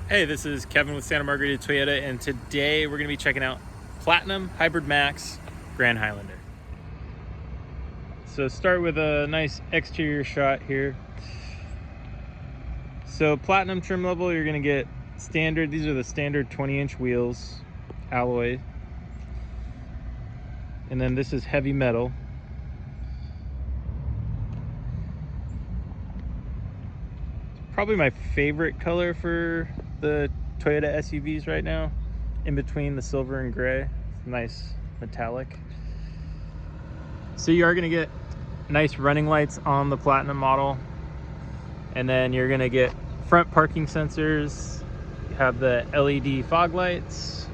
Hey, this is Kevin with Santa Margarita Toyota, and today we're going to be checking out Platinum Hybrid Max Grand Highlander. So start with a nice exterior shot here. So Platinum trim level, you're going to get standard, these are the standard 20-inch wheels, alloy. And then this is heavy metal. Probably my favorite color for the Toyota SUVs right now, in between the silver and gray. It's nice metallic. So you are going to get nice running lights on the Platinum model, and then you're going to get front parking sensors. You have the LED fog lights.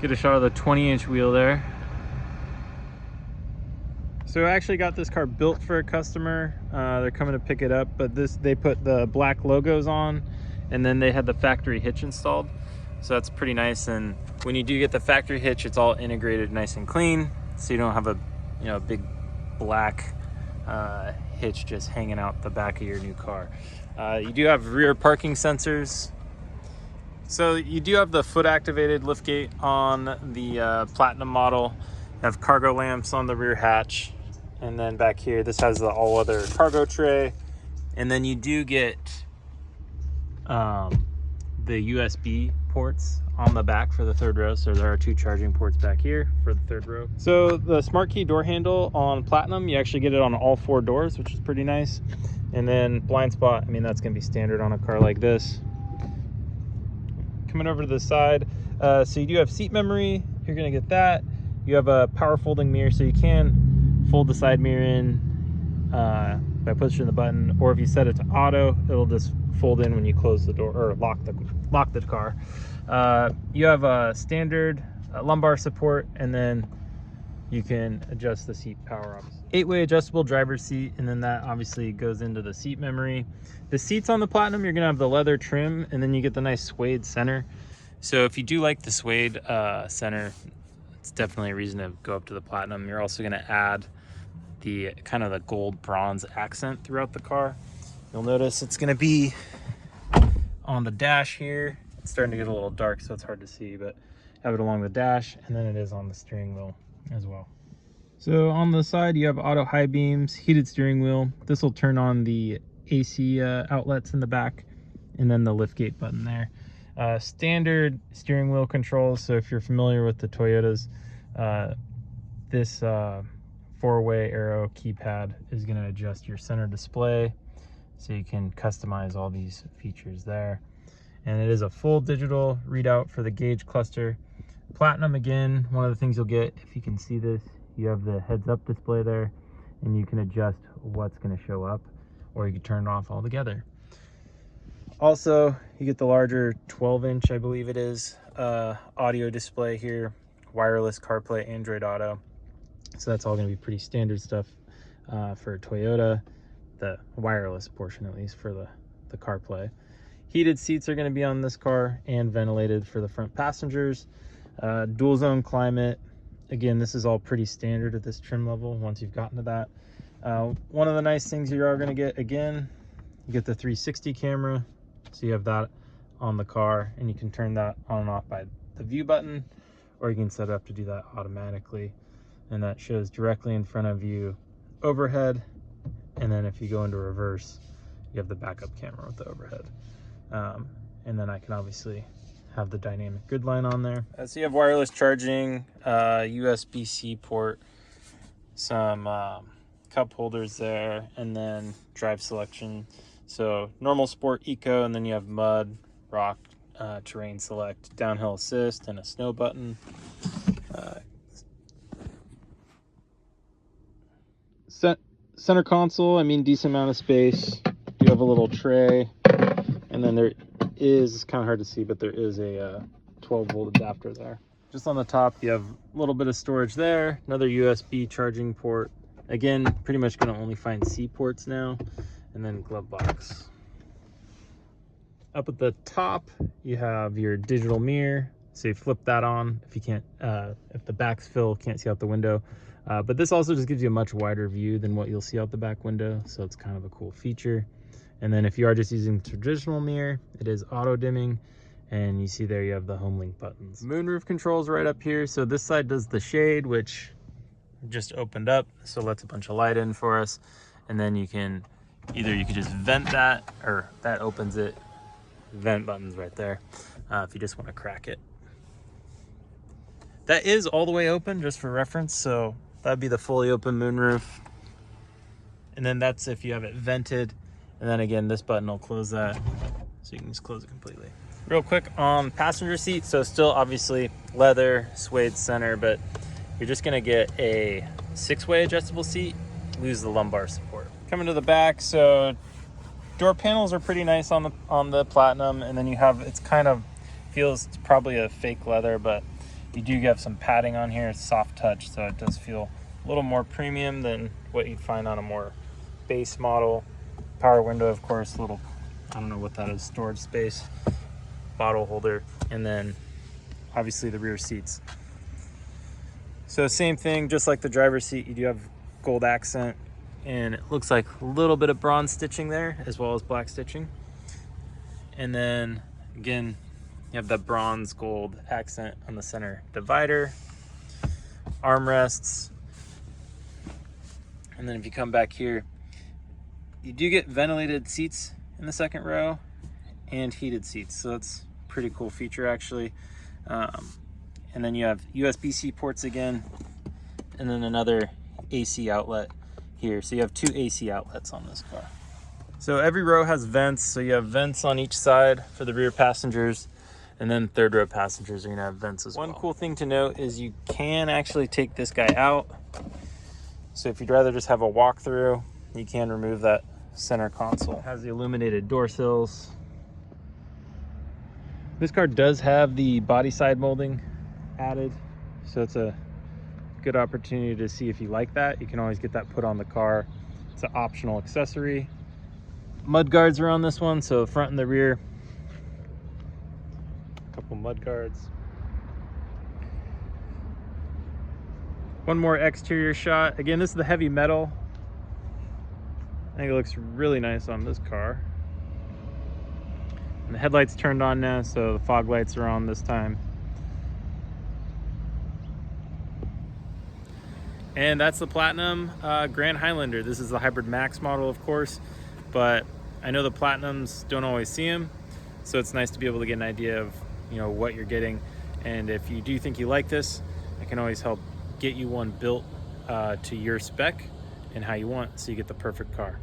Get a shot of the 20-inch wheel there. So I actually got this car built for a customer. They're coming to pick it up, but they put the black logos on, and then they had the factory hitch installed. So that's pretty nice. And when you do get the factory hitch, it's all integrated nice and clean, so you don't have a big black hitch just hanging out the back of your new car. You do have rear parking sensors. So you do have the foot activated liftgate on the Platinum model. You have cargo lamps on the rear hatch. And then back here, this has the all-weather cargo tray. And then you do get the USB ports on the back for the third row. So there are 2 charging ports back here for the third row. So the smart key door handle on Platinum, you actually get it on all 4 doors, which is pretty nice. And then blind spot, I mean, that's gonna be standard on a car like this. Coming over to the side, so you do have seat memory, you're gonna get that. You have a power folding mirror, so you can fold the side mirror in by pushing the button, or if you set it to auto, it'll just fold in when you close the door or lock the car. You have a standard lumbar support, and then you can adjust the seat power ups. 8-way adjustable driver's seat, and then that obviously goes into the seat memory. The seats on the Platinum, you're gonna have the leather trim, and then you get the nice suede center. So if you do like the suede center, it's definitely a reason to go up to the Platinum. You're also gonna add the kind of the gold bronze accent throughout the car. You'll notice it's gonna be on the dash here. It's starting to get a little dark, so it's hard to see, but have it along the dash, and then it is on the steering wheel as well. So on the side, you have auto high beams, heated steering wheel. This will turn on the AC outlets in the back, and then the liftgate button there. Standard steering wheel controls. So if you're familiar with the Toyotas, this 4-way arrow keypad is going to adjust your center display, so you can customize all these features there. And it is a full digital readout for the gauge cluster. Platinum, again, one of the things you'll get, if you can see this, you have the heads-up display there, and you can adjust what's going to show up, or you can turn it off altogether. Also, you get the larger 12-inch, I believe it is, audio display here, wireless CarPlay, Android Auto. So that's all going to be pretty standard stuff for Toyota, the wireless portion at least for the CarPlay. Heated seats are going to be on this car, and ventilated for the front passengers. Dual zone climate. Again, this is all pretty standard at this trim level once you've gotten to that. One of the nice things you are going to get, again, you get the 360 camera. So you have that on the car, and you can turn that on and off by the view button, or you can set it up to do that automatically. And that shows directly in front of you overhead. And then if you go into reverse, you have the backup camera with the overhead. And then I can obviously have the dynamic grid line on there. So you have wireless charging, USB-C port, some cup holders there, and then drive selection. So normal, sport, eco, and then you have mud, rock, terrain select, downhill assist, and a snow button. Center console, I mean, decent amount of space. You have a little tray, and then there is, it's kind of hard to see, but there is a 12-volt adapter there. Just on the top, you have a little bit of storage there, another USB charging port. Again, pretty much going to only find C ports now, and then glove box. Up at the top, you have your digital mirror. So you flip that on if you can't, if the back's filled, can't see out the window. But this also just gives you a much wider view than what you'll see out the back window. So it's kind of a cool feature. And then if you are just using traditional mirror, it is auto dimming. And you see there you have the home link buttons. Moonroof controls right up here. So this side does the shade, which just opened up, so lets a bunch of light in for us. And then you can just vent that, or that opens it. Vent buttons right there if you just want to crack it. That is all the way open, just for reference, so that'd be the fully open moonroof. And then that's if you have it vented. And then again, this button will close that, so you can just close it completely. Real quick on passenger seat, so still obviously leather, suede center, but you're just gonna get a 6-way adjustable seat, lose the lumbar support. Coming to the back, so door panels are pretty nice on the Platinum, and then you have, it's feels it's probably a fake leather, but you do have some padding on here. It's soft touch, so it does feel a little more premium than what you'd find on a more base model. Power window, of course, little, I don't know what that is, storage space, bottle holder, and then obviously the rear seats. So same thing, just like the driver's seat, you do have gold accent, and it looks like a little bit of bronze stitching there, as well as black stitching. And then again, you have that bronze gold accent on the center divider, armrests. And then if you come back here, you do get ventilated seats in the second row and heated seats. So that's a pretty cool feature actually. And then you have USB-C ports again, and then another AC outlet here. So you have 2 AC outlets on this car. So every row has vents. So you have vents on each side for the rear passengers, and then third row passengers are gonna have vents as well. One cool thing to note is you can actually take this guy out. So if you'd rather just have a walkthrough, you can remove that center console. It has the illuminated door sills. This car does have the body side molding added, so it's a good opportunity to see if you like that. You can always get that put on the car. It's an optional accessory. Mud guards are on this one, so front and the rear. A couple mud guards. One more exterior shot. Again, this is the heavy metal. I think it looks really nice on this car. And the headlights turned on now, so the fog lights are on this time. And that's the Platinum Grand Highlander. This is the Hybrid Max model, of course, but I know the Platinums don't always see them, so it's nice to be able to get an idea of, you know, what you're getting. And if you do think you like this, I can always help get you one built to your spec and how you want, so you get the perfect car.